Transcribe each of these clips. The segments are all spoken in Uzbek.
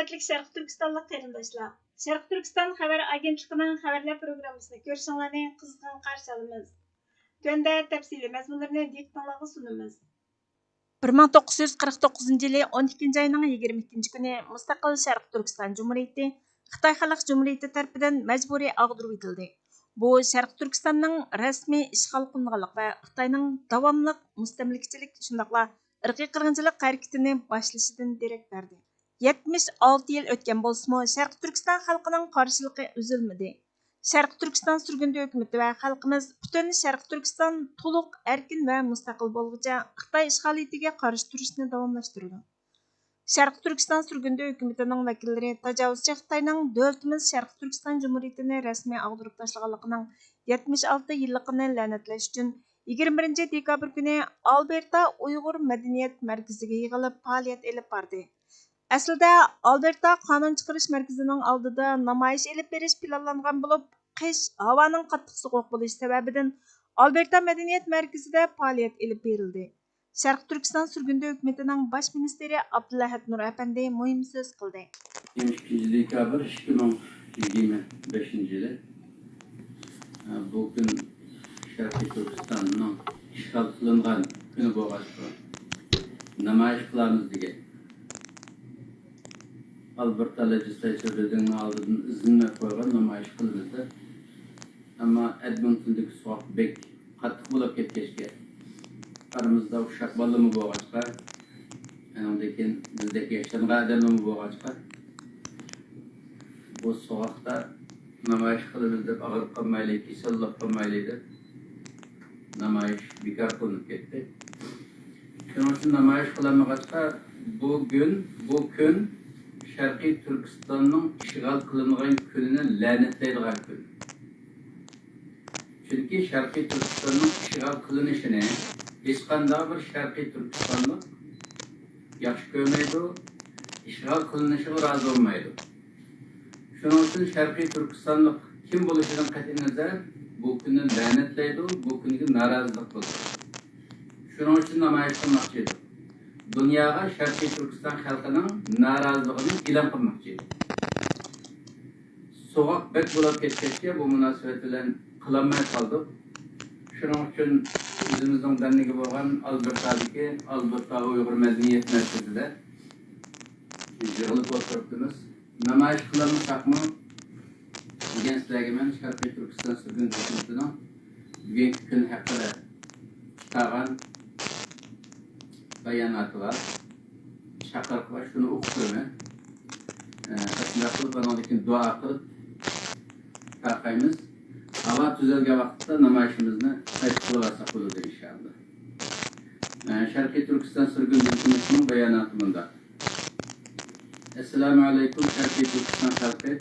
Hörmətli Şərq Türkistanlıq qərindaşlar. Şərq Türkistan xəbər agentliğinin xəbərlər proqramısını görüşünlərni qızğın qarşı alırıq. Төәндә təfsili məzmunlarını diqqətinizə sunumuz. 1949 yılı 12 ayının 22 günü Müstəqil Şərq Türkistan Cumhuriyeti Xitay Xalq Cumhuriyeti tərəfindən məcburi ağdırıb edildi. Bu Şərq Türkistanның rəsmi işğal qılınğanlıq və Xitayның davamlıq müstəmləkəçilik şundaqla irqi qırğınçılıq hərəkətini başlashidan derak berdi. 76 yıl ötken bolsunmu Şərq Türkistan xalqının qarşılığı üzülmedi. Şərq Türkistan sürgündü hökuməti və xalqımız bütün Şərq Türkistan to'liq erkin və müstəqil bolğuca Xitay işğaliyetiga qarşı turishni davamlaşdırdı. Şərq Türkistan sürgündü hökumətinin vəkilləri təcavüzçü Xitayның dövlətimiz Şərq Türkistan Cumhuriyetini rəsmi ağdırıb taşlığanlığının 76 yıllıqını lənətləş üçün 21 dekabr günü Alberta Uyğur Mədəniyyət Mərkəziga yığılıb fəaliyyət elib bardı. Əslində Alberta qanun çıxırış mərkəzinin aldida namoyish elib berish planlanğan bo'lib, qish havoning qattiq sovuq bo'lishi sababidan Alberta Mədəniyyət Mərkəzida fəaliyyət elib berildi. Şərq Türkistan sürgündü hökumətinin baş ministeri Abdullahat Nur Əfəndi mühim söz qildi. 22 dekabr 2025 yılı bugün Şərq Türkistan'ın işğal qılınğan günü bo'lg'achqa namoyish qilamiz degan. Alberta legislature'nin aldığının izinle koygan namoyish qilindi. Ama Edmonton'daki soğuk bek qattiq bo'lib ketgachga aramızda uşaq balımı bo'lg'achqa, undan keyin bizdagi yashagan odamlar bo'lg'achqa bu soğukda namoyish qilindi deb og'irib qolmaylik, kasallik qolmaylik deb namoyish bekor qilinib ketdi. Shuning uchun namoyish qilinmag'achqa bu kun Şərqi Türkistan'ın işğal qılınğan gününü lənətləydiğən gün. Çünki Şərqi Türkistan'ın işğal qılınışını heç qanday bir Şərqi Türkistanlıq yaxşı görməydi, işğal qılınışına razı olmaydı. Şunun üçün Şərqi Türkistanlıq kim buluşundan qəti nəzər bu günü lənətləydi, bu günü narazılıq buldu. Şunun üçün namoyish qilmoqchıydı. Dünyaya Şərqi Türkistan xalqının narazılığını ilan qilmoqchi. Soğuk bek bo'lib ketgachga bu munosabat bilan qilolmay qoldik. Shuning uchun o'zimizning danligi bo'lgan Alberta Uyghur Madaniyat Markazida yig'ilib o'tiribmiz. Namoyish qilmasakmi degan sizlarga men Şərqi Türkistan sürgün hukumatining bugungi kun haqida chiqargan bayanatı var. Şakırk var. Şunu okuyayım. Aslında kılıp anadaki dua kılıp kalkayımız. Hava tüzelge vakitte namayişimizde kayıt kılavarsak olur inşallah. Şərqi Türkistan sürgün hükümetinin beyanatımında. Esselamu Aleyküm Şərqi Türkistan halkı.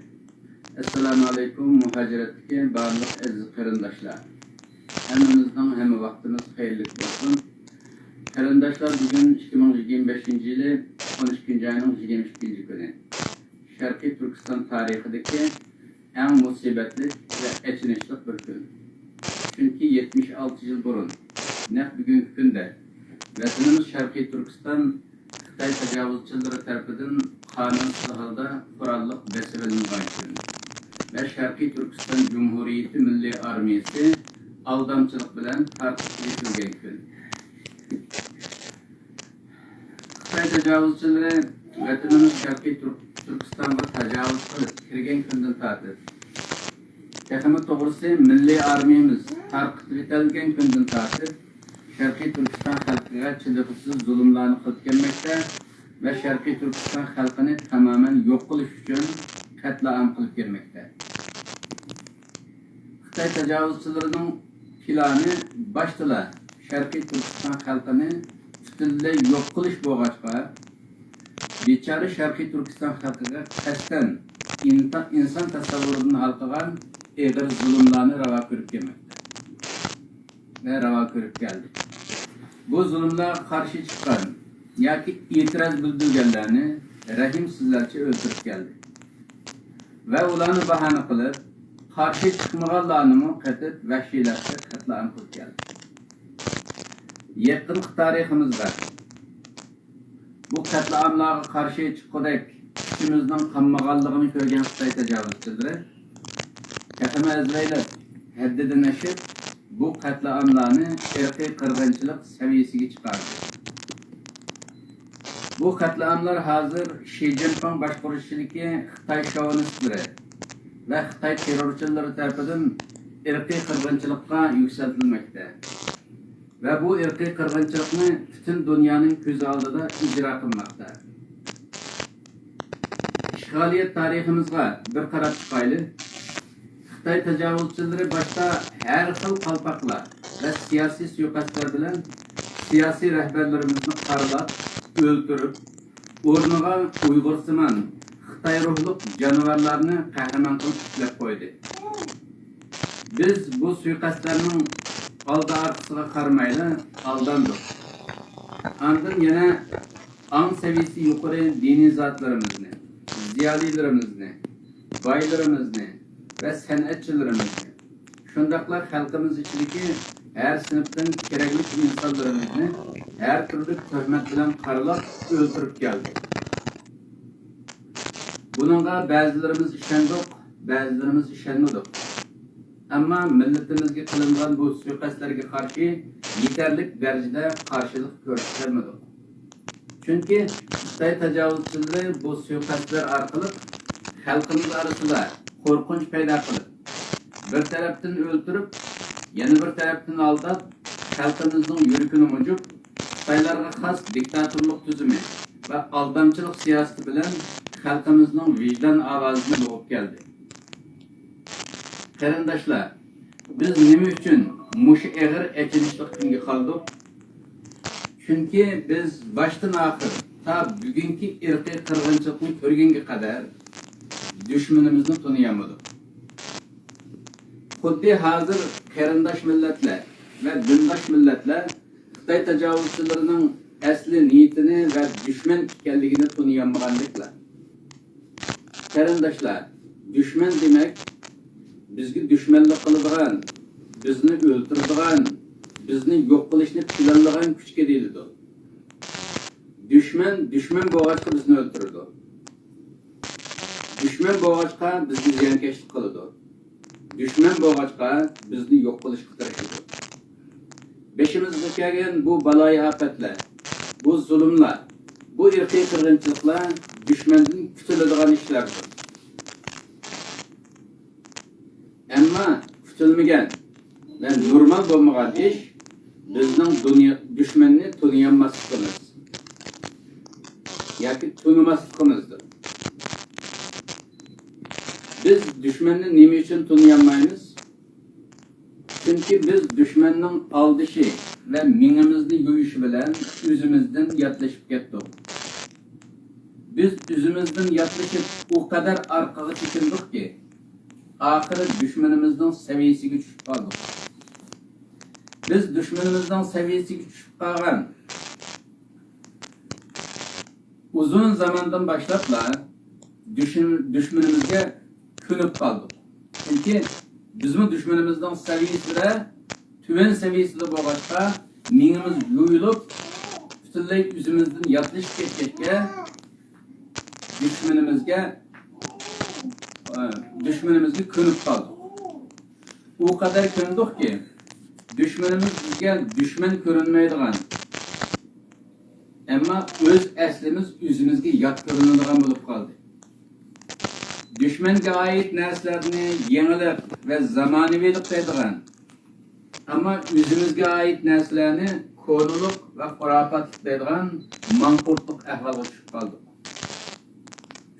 Esselamu Aleyküm muhaciretteki bağımlılık aziz qarindaşlar. Hemimizden hem vaktiniz hayırlı olsun. Qarindaşlar bugün 2025 yılı 12 ayının 22 günü. Şərqi Türkistan tarixideki en musibetli ve eçinişlik bir gün. Çünkü 76 yıl burun, nef bugünkü günde vatanımız Şərqi Türkistan Xitay təcavüzçiləri tərəfindən qanunsuz halda qurallıq bəsirilən gün ve Şərqi Türkistan Cumhuriyeti Milli Armiyası aldamçılıq bilen tartışıb etilген gün. Xitay təcavüzçiləri vatanımız Şərqi Türkistan'a təcavüz qilib kirgen gündən tartib. Texmi to'g'risi Milli Armiyamiz tarqitib etilgan gündən tartib Şərqi Türkistan xalqiga chidaqsiz zulmlarni qilib kelmoqda ve Şərqi Türkistan xalqini tamamen yo'q qilish uchun qatlam qilib kelmoqda. Xitay təcavüzçilarining planı başdala Şərqi Türkistan xalqini butunlay yo'q qilish bo'lg'achqa bechora Şərqi Türkistan xalqiga qasddan inson tasavvuridan halqagan eg'ir zulmlarni ravo ko'rib kelmoqda ve ravo ko'rib keldi. Bu zulmlarga qarshi chiqqan yoki e'tiroz bildirganlarni rahimsizlarcha o'ldirib keldi ve ularni bahona qilib qarshi chiqmaganlarni qatib vahshiylarcha qatlam qilib keldi. Yaqin tariximizda bu qatlamlarga qarshi chiqqudek kuchimizning qanmaganligini ko'rgan Xitoy tajovuzchilari Kaxama Izrailov haddidan oshib bu qatliamlarni irqiy qirg'inchilik saviyasiga chiqardi. Bu qatliamlar hozir Xi Jinping boshqarishidagi Xitoy shovinistlari va Xitoy terrorchilari tomonidan irqiy qirg'inchilikqa yuksaltirilmoqda. Ve bu irqiy qirg'inchilikni bütün dünyanın ko'zi oldida ijro qilmoqda. İşgaliyet tariximizga bir qarab chiqaylik. Xitoy tajovuzchilari boshda har xil qalpoqlar va siyosiy suiqasdlar bilan siyosiy rahbarlarimizni qaralab, o'ldirib, o'rniga Uyg'ursimon Xitoy ruhliq jonivorlarni qahramon qilib tiklab qo'ydi. Biz bu suiqasdlarning aldı arkasına karmayla aldandık. Andın yana an seviyesi yukarı dini zatlarımızı, ziyalilerimizni, baylarımızı ve sanatçılarımızı, şundaklar halkımız içindeki her sınıftan gerekli insanlarımızı her türlü töhmet bilen karalap öldürüp geldi. Bununla bazılarımız işendik, bazılarımız işenmedik. Ama milletimizge kılıngan bu suikastlarga karşı yeterlik derecede karşılık göstermedik. Çünkü Xitoy tajovuzchilari bu suikastlar orqali xalqimiz arasida qo'rqinch paydo qilib, bir tarafdan o'ldirib, yana bir tarafdan aldab, xalqimizning yuragini mujib, Xitoylarga xos diktatorlik tuzumi va aldamchilik siyosati bilan xalqimizning vijdon ovozini bo'g'ib keldi. Qarindoshlar, biz nima uchun mush eg'ir achinishli kunga qoldik? Chunki biz boshdan oxir ta bugungi irqiy qirg'inchilikni ko'rganga qadar dushmanimizni taniyolmadik. Xuddi hozir qarindosh millatlar va dindosh millatlar Xitoy tajovuzchilarining asli niyatini va dushman ekanligini taniyolmagandeklar. Qarindoshlar, dushman demak bizga dushmanlik qiladigan, bizni o'ldiradigan, bizni yo'q qilishni planlagan kuchga deyiladi. Dushman bo'lg'achqa bizni o'ldiradi. Dushman bo'lg'achqa bizni ziyonkashlik qiladi. Dushman bo'lg'achqa bizni yo'q qilishga tirishadi. Beshimizga kelgan bu baloyi ofatlar, bu zulmlar, bu irqiy qirg'inchiliklar dushmandan kutiladigan ishlardir. Ama kutilmagan ve normal bo'lmagan ish bizning dushmanni taniyolmasligimiz yoki tunimasligimizdir. Biz dushmanni nima uchun taniyolmaymiz? Chunki biz dushmanning aldishi ve mingimizni yuyishi bilan o'zimizdan yatlashib ketdik. Biz o'zimizdan yatlashib o kadar orqaga chekindikki, ahiri düşmanımızdan seviyesiga tushib qoldik. Biz düşmanımızdan seviyesiga tushib qolgan uzun zamandan boshlablar düşmanımızga ko'nib qoldik. Chunki bizning düşmanımızdan seviyesida tuvan seviyesida bo'lg'achqa mingimiz yo'yilib, butunlay o'zimizdan yatlashib ketgachga düşmanımızga ko'nib qoldik. O kadar ko'ndik ki düşmanımız bizga dushman ko'rinmaydigan, ammo o'z aslimiz o'zimizga yot ko'rinadigan bo'lib qoldi. Dushmanga oid narsalarni yengilib va zamonaviylik deydigan, ammo o'zimizga oid narsalarni ko'rlik va xurofotlik deydigan manqurtlik ahvolga tushib qoldik.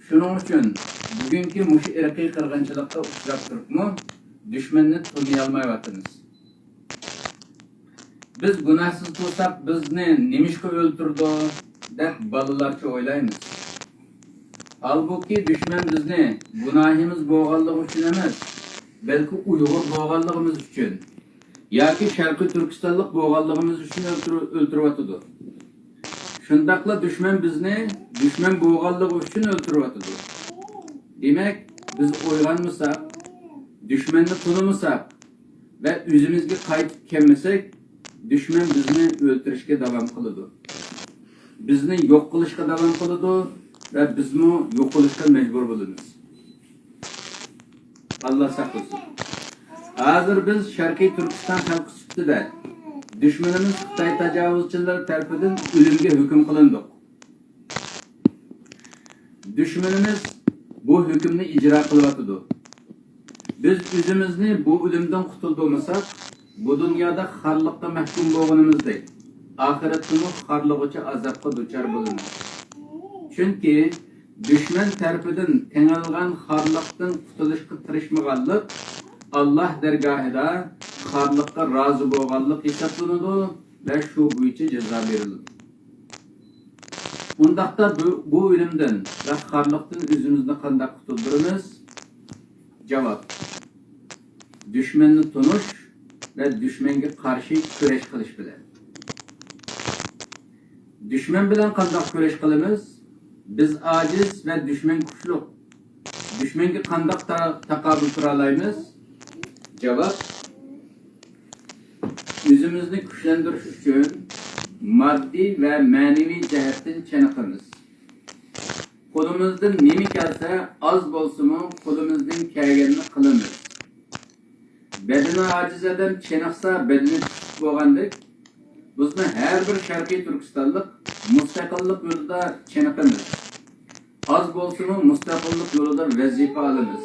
Shuning uchun bugungi mush irqiy qirg'inchilikqa uchrab turibmi, dushmanni taniyolmayapmiz. Biz gunohsiz bo'lsak, bizni nimishqa o'ldirdi deb bolalarcha o'ylaymiz. Halbuki dushman bizni gunohimiz bo'lganligi uchun emas, balki Uyg'ur bo'lganligimiz uchun yoki Sharqiy Turkistonlik bo'lganligimiz uchun o'ldiryapti. Shundaqla dushman bizni dushman bo'lganligi uchun o'ldiryapti. Demek biz uyg'onmasak, dushmanni tanımasak ve o'zimizga qaytib kelmasak, dushman bizni o'ldirishga davom qiladi. Bizni yo'q qilishga davom qiladi ve bizmi yo'qolishga majbur bo'lamiz. Allah saqlasin. Hozir biz Sharqiy Turkiston xalqi sifatida düşmanımız Xitoy tajovuzchilari tarafidan o'limga hukm qilindik. Düşmanımız bu hükümni icra qilyotdi. Biz o'zimizni bu o'limdan qutuldirmasak, bu dunyoda xorliqqa mahkum bo'lganimizdek, oxiratda xorliqcha azobga duchor bo'lamiz. Chunki düşman tarafidan tengilgan xorliqdan qutulishga tirishmaganlik Allah dergahida xorliqqa rozi bo'lganlik hisoblanadi ve şu bo'yicha jazo beriladi. Undaqda bu o'limdan ve xorliqdan o'zimizni qanday qutuldiramiz? Cevap: düşmanni tunish ve düşmanga qarshi kurash qilish bilan. Düşman bilan qanday kurash qilamiz? Biz aciz ve düşman kuchli. Düşmanga qanday taqobil tura olamiz? Cevap: o'zimizni kuchlantirish uchun moddiy va ma'naviy jihatdan chiniqamiz. Qo'limizdan nima kelsa, oz bo'lsa-mu, qo'limizdan kelganini qilamiz. Bedeni aciz adam chiniqsa, bedeni kuchli bo'lgandek, bizni har bir Sharqiy Turkistonlik mustaqillik yo'lida chiniqamiz. Az bo'lsa-mu, mustaqillik yo'lida vazifa olamiz.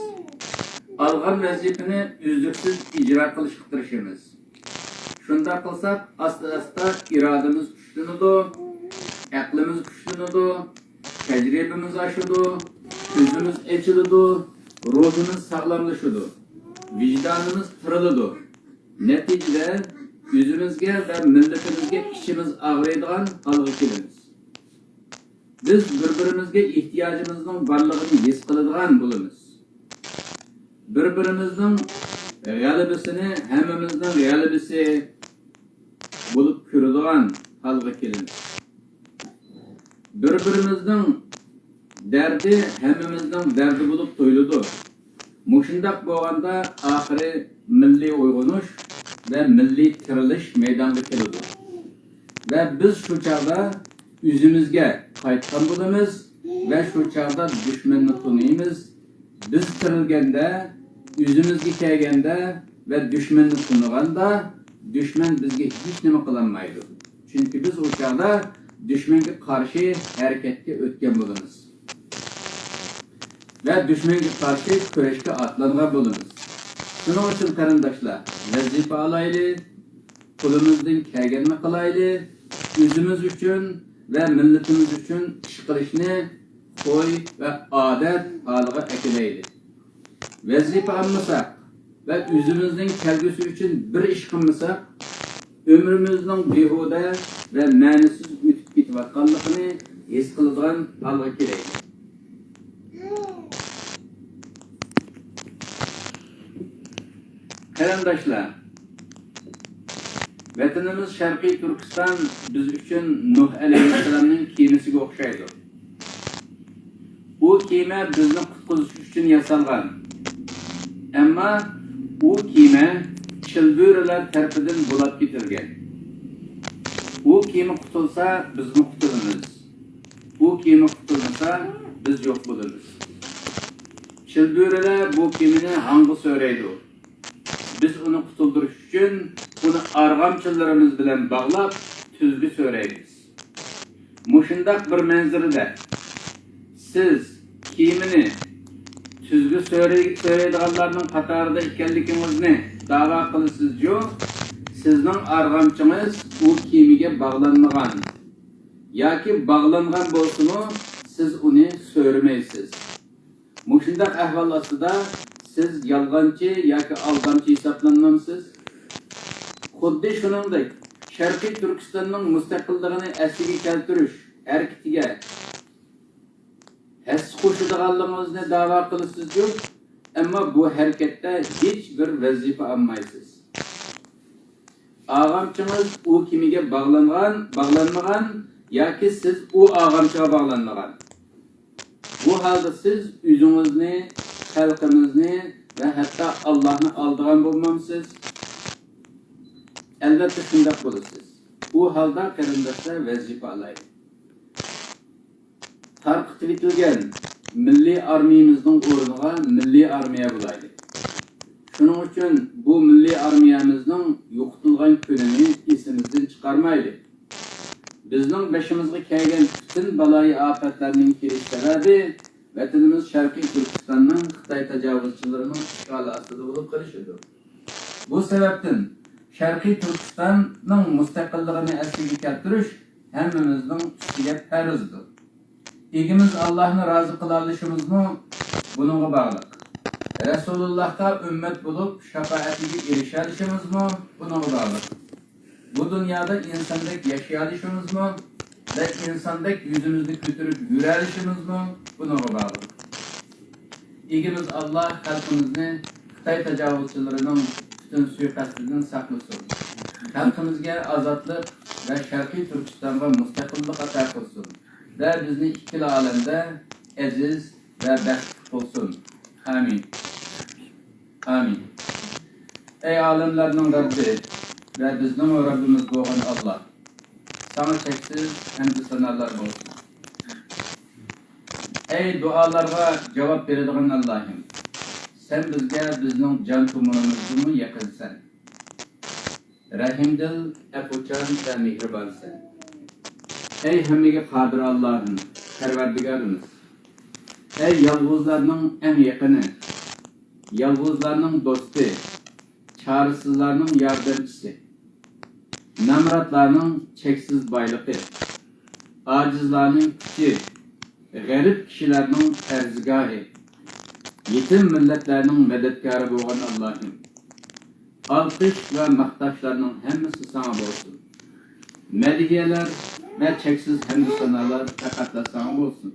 Algan vazifani uzluksiz icra qilishga tirishamiz. Shunda qilsak, asta-asta irodamiz kuchlanadi, aqlimiz kuchlanadi, tajribamiz oshadi, ko'zimiz ochiladi, ruhimiz sog'lomlashadi, vijdonimiz tiriladi. Natijada o'zimizga va millatimizga ichimiz og'riydigan holga kelamiz. Biz bir-birimizga ehtiyojimizning borligini his qiladigan bo'lamiz. Bir-birimizning g'alabasini hammamizning g'alabasi bo'lib ko'radigan holga kelamiz. Bir-birimizning dardi hammamizning dardi bo'lib to'yiladi. Mushundaq bo'lganda oxiri milliy uyg'onish ve milliy tirilish maydonga keladi. Ve biz shu chog'da o'zimizga qaytgan bo'lamiz ve shu chog'da dushmanni tunaymiz. Biz tirilganda, o'zimizga kelganda ve dushmanni tunaganda, dushman bizga hech nima qilolmaydi. Chunki biz o chog'da dushmanga qarshi harakatga o'tgan bo'lamiz. Ve dushmanga qarshi kurashga otlangan bo'lamiz. Şunun için qarindoshlar, vazifa olaylik, qo'limizdan kelganini qilaylik, o'zimiz uchun ve millatimiz uchun ish qilishni qo'y ve odat holiga akilaylik. Vazifa olmasak ve o'zimizning kelgusi uchun bir ish qilmasak, ömrümüzning behuda ve ma'nisiz o'tib ketayotganligini his qiladigan holga kelaylik. Qarindoshlar, vatanimiz Sharqiy Turkiston biz uchun Nuh alayhissalomning kemasiga o'xshaydi. U kema bizni qutqizish uchun yasalgan. Ammo u kema chilburalar tarafidan bo'lib ketilgan. U kema qutulsa bizni qutulamiz. U kema qutulmasa biz yo'q bo'lamiz. Chilburalar bu kemani hangi so'raydi? Biz onu kutuldurish uchun uni arg'amchilarimiz bilan bog'lab tuzga so'raymiz. Mushundaq bir manzilda siz kiyimini tuzga so'raydiganlarning qatorida ekanligingizni da'vo qilasiz-ku, sizning arg'amchingiz u kiyimiga bog'lanmagan yoki bog'langan bo'lsa-mu, siz uni so'ramaysiz. Mushundaq ahvol ostida siz yolg'onchi yoki aldanchi hisoblanmamsiz. Xuddi shuningdek, Sharqiy Turkistonning mustaqilligini asliga keltirish harakatiga his qo'shadiganligingizni da'vo qilasiz-ku, ammo bu harakatda hech bir vazifa olmaysiz. Ağamchingiz u kimiga bog'lanmagan yoki siz u ağamchiga bog'lanmagan. Bu holda siz o'zingizni, xalqimizni ve hatta Allah'ını aldığan bulmamsız. Elbette şundak bulursunuz. Bu halda qarindoshlar vazifa alaylik. tarqitib etilgan milliy armiyamizning o'rniga milliy armiya bo'laydi. Shuning uchun bu milliy armiyamizning yo'qotilgan kunini esimizdan chiqarmaydi. Bizning başımızga kelgan butun baloyi ofatlarning kelish sababi vatanimiz Sharqiy Turkistonning Xitoy tajovuzchilarining ishg'oli ostida bo'lib qolishidir. Bu sababdan Sharqiy Turkistonning mustaqilligini asliga keltirish hammamizning ustiga farzdir. Egimiz Allohni rozi qila olishimizmi buningga bog'liq. Rasulullohga ummat bo'lib shafoatiga erisha olishimizmi buningga bog'liq. Bu dünyada insandek yaşayalışımız mı ve insandek yüzümüzü götürüp yürüyüşümüz mü bununla bağlı. İgimiz Allah halkımızı Xitay tecavüzçülerinin bütün suikastından saklasın. Halkımızga azatlık ve Şarkı Türkistan'a müstakillik ata kılsın. Ve bizni ikili alemde aziz ve bəxt olsun. Amin. Amin. Ey alemlerinin Rabbi ve bizning Rabbimiz bo'lgan Allah. Sana cheksiz hamd sanolar bo'lsin. Ey duolarga javob beradigan Allohim. Sen bizga bizning jon to'mirimizni yaqinsan. Rahimdil, afuchan ve mehribonsan. Ey hammaga qodir Allohim, Parvardigorimiz. Ey yolg'izlarning eng yaqini, yolg'izlarning do'sti, çaresizlarning yordamchisi. Namratlarning cheksiz boyligi, ojizlarning kuchi, g'arib kishilarning arzgohi, yetim millatlarning madadkori bo'lgan Allohim. Alqish va maqtashlarning hammasi sana bo'lsin. Madiyalar va cheksiz hamd sanolar faqat sana bo'lsin.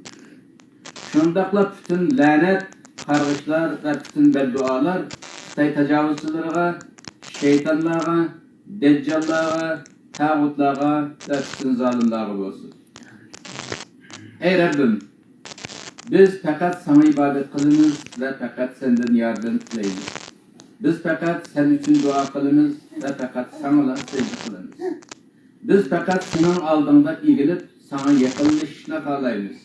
Shundaqla bütün la'nat, qarg'ishlar va bütün beddualar Xitoy tajovuzchilariga, shaytonlarga, dajjallarga, tağutlarga ve bütün zalimlarga bo'lsin. Ey Rabbim, biz fakat sana ibadet qilamiz ve fakat senden yardım tilaymiz. Biz fakat sen için dua qilamiz ve fakat sana secde qilamiz. Biz fakat senin aldığında egilib, sana yaqinlashishni xohlaymiz.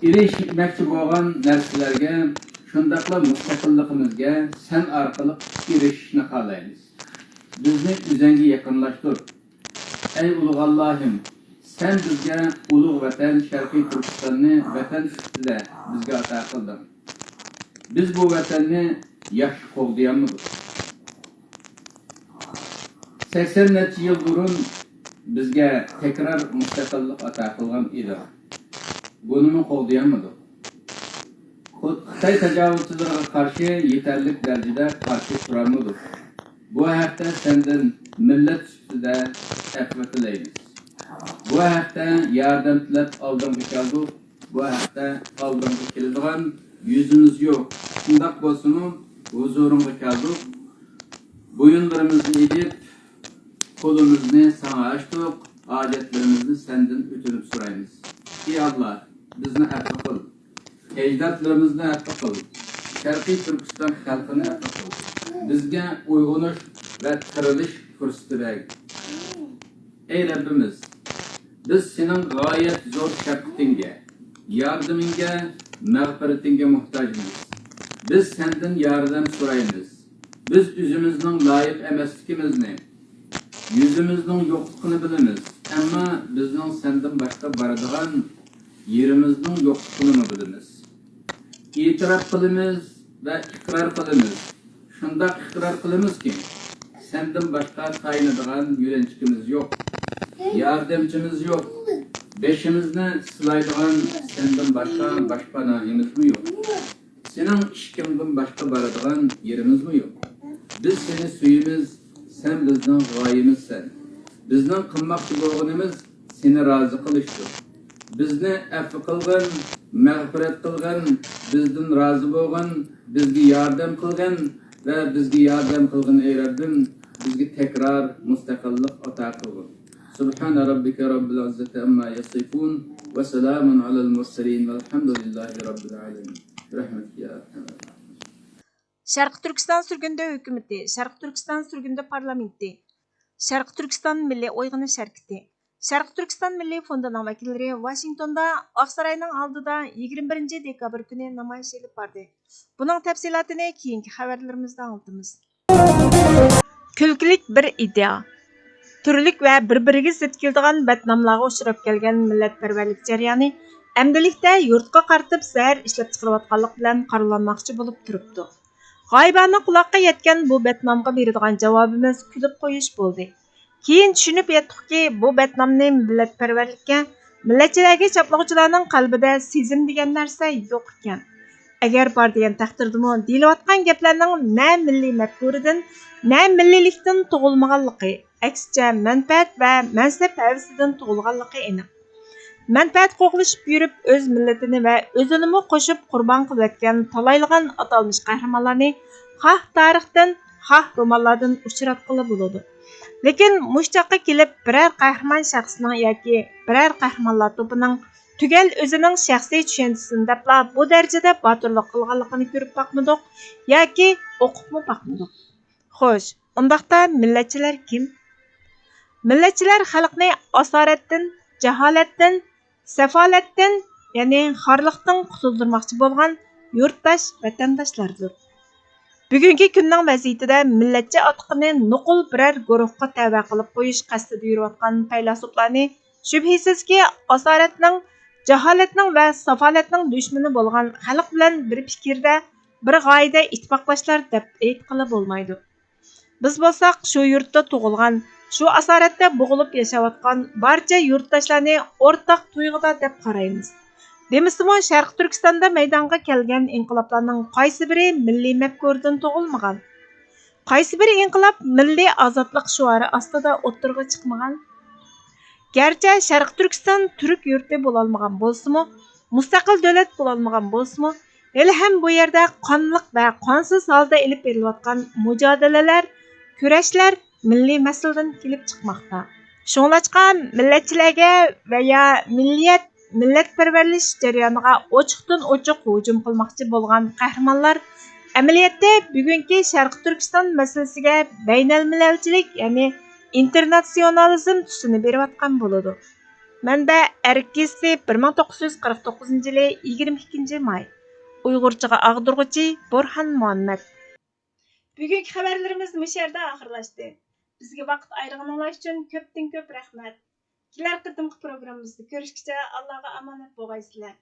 Erishmoqchi bo'lgan narsalarga, shundaqla mustaqilligimizga sen orqali erishishni xohlaymiz. Bizni o'zingga yaqinlashtir. Ey ulug' Allohim, sen bizga ulug' vatan Sharqiy Turkistonni vatan sifatida bizga ato qilding. Biz bu vatanni yaxshi qo'llayapmiz. 80 necha yil burun bizga tekrar mustaqillik ato qilgan edi. Buni qo'llayapmiz. Xitoy tajovuzchilariga qarshi yetarlik darajada qarshi turamiz. Bu haqda senden millat sifatida afv tilaymiz. Bu haqda yordam tilab oldinga keldik. Bu haqda oldinga keladigan yüzümüz yo'q. Shundoq bo'lsa-mu, huzuringga keldik. Bo'yinlarimizni edib, qo'limizni sana ochdik, hojatlarimizni senden o'tirib so'raymiz. Ey Allah, bizni afv qil. Ecdatlarimizni afv qil. Sharqiy Turkiston xalqini afv qil. Bizga uyg'unish ve tirilish fursati ver. Ey Rabbimiz, biz senin gayet zor şefkatinge, yardımınga, mağfiratinge muhtajmiz. Biz senden yardım so'raymiz. Biz o'zimizning loyiq emasligimizni, yüzümüzning yo'qligini bilamiz. Ammo bizning senden boshqa boradigan yerimizning yo'qligini bilamiz. E'tirof qilamiz ve iqror qilamiz. Shunda iqror qilamizki, senden başka tayinadigan yo'lanchimiz yo'q, yordamchimiz yo'q. Beşimizni silaydigan senden başka boshpanahimiz mi yo'q? Sening ishkimdan başka boradigan yerimiz mi yo'q? Biz seni suyimiz, sen bizning g'oyimizsan. Bizning qilmoqchi bo'lganimiz seni rozi qilishdir. Bizni afv qilgan, mag'firat qilgan, bizdan rozi bo'lgan, bizga yordam qilgan ve bizga yordam qilgan ey Rabbim, bizga tekrar mustaqillik ato qilgin. Subhana rabbika robbil izzati amma yasifun ve selamun alal mursalin velhamdülillahi rabbil alamin. Rahmetka ya arhamar. Sharq Turkiston sürgünde hükümeti, Sharq Turkiston sürgünde parlamenti, Sharq Turkiston Milliy Uyg'onish harakati, Şərq Türkistan Milliy Fondining vakillari Washingtonda Oqsaroyning oldida 21 dekabr kuni namoyish elib bordi. Buning tafsilotini keyingi xabarlarimizda anlatamiz. Külkilik bir idea. Türlük və bir-biriga zid keladigan badnomlarga uchrab kelgan millatparvarlik jarayoni amdilikda yurtqa qaratib zahar ishlab chiqarayotganlik bilan qaralanmoqchi bo'lib turibdi. G'oyibona quloqqa yetgan bu badnomga beradigan javobimiz kulib qo'yish bo'ldi. Keyin tushunib yetdikki, bu badnomni millatparvarlikka, millatchilarga chaplag'uvchilarning qalbida sezim degan narsa yo'q ekan. Agar bor degan taqdirdami deyilayotgan gaplarning na milliy mafkuridan, na milliylikdan tug'ilmaganligi, aksincha manfaat va mansab havisidan tug'ilganligi aniq. Manfaat qo'g'lishib yurib o'z millatini va o'zini qo'shib qurbon qilayotgan talaylgan atalmish qahramonlarni xoh tarixdan, xoh romanlardan uchratqili bo'ladi. Lekin mushtoqqa kelib biror qahramon shaxsining yoki biror qahramonlar to'pining tugal o'zining shaxsiy tushunchisini debla bu darajada botirlik qilganligini ko'rib boqmadik yoki o'qibmi boqmadik. Xo'sh, undaqda millatchilar kim? Millatchilar xalqni asoratdan, jaholatdan, safolatdan, ya'ni xorliqdan qutuldirmoqchi bo'lgan yurtdosh vatandoshlardir. Bugungi kunning vaziyatida millatchi otqini nuqul biror guruhga tava qilib qo'yish qasdida yurayotgan faylasuflarni shubhisizki asoratning, jaholatning va safolatning dushmani bo'lgan xalq bilan bir fikrda, bir g'oyada ittifoqlashlar deb aytqili bo'lmaydi. Biz bo'lsak shu yurtda tug'ilgan, shu asoratda bo'g'ilib yashayotgan barcha yurtdoshlarni o'rtaq tuyg'uda deb qaraymiz. Demisimi Sharq Turkistonda maydonga kelgan inqiloblarning qaysi biri milliy mafkurdan tug'ilmagan? Qaysi bir inqilob milliy ozodlik shuari ostida o'ttirg'a chiqmagan? Garchi Sharq Turkiston turk yurti bo'lolmagan bo'lsa-mu, mustaqil davlat bo'lolmagan bo'lsa-mu, hali ham bu yerda qonliq va qonsiz holda elib berilayotgan mujodalalar, kurashlar milliy masaladan kelib chiqmoqda. Shunglashqa millatchilarga va ya millatparvarlik jarayoniga ochiqdan ochiq hujum qilmoqchi bo'lgan qahramonlar amaliyotda bugungi Sharq Turkiston masalasiga baynalmillatchilik, ya'ni internatsionalizm tusini berayotgan bo'ladi. Manba Erkisi 1949 yili 22 may. Uyg'urchaga ag'dirg'uchi Burhan Muhammad. Bugungi xabarlarimiz bu yerda oxirlashdi. Bizga vaqt ayirganingiz uchun ko'pdan ko'p rahmat. Kelar qitimqi programmamizda ko'rishguncha Allohga omonat bo'lgaysizlar.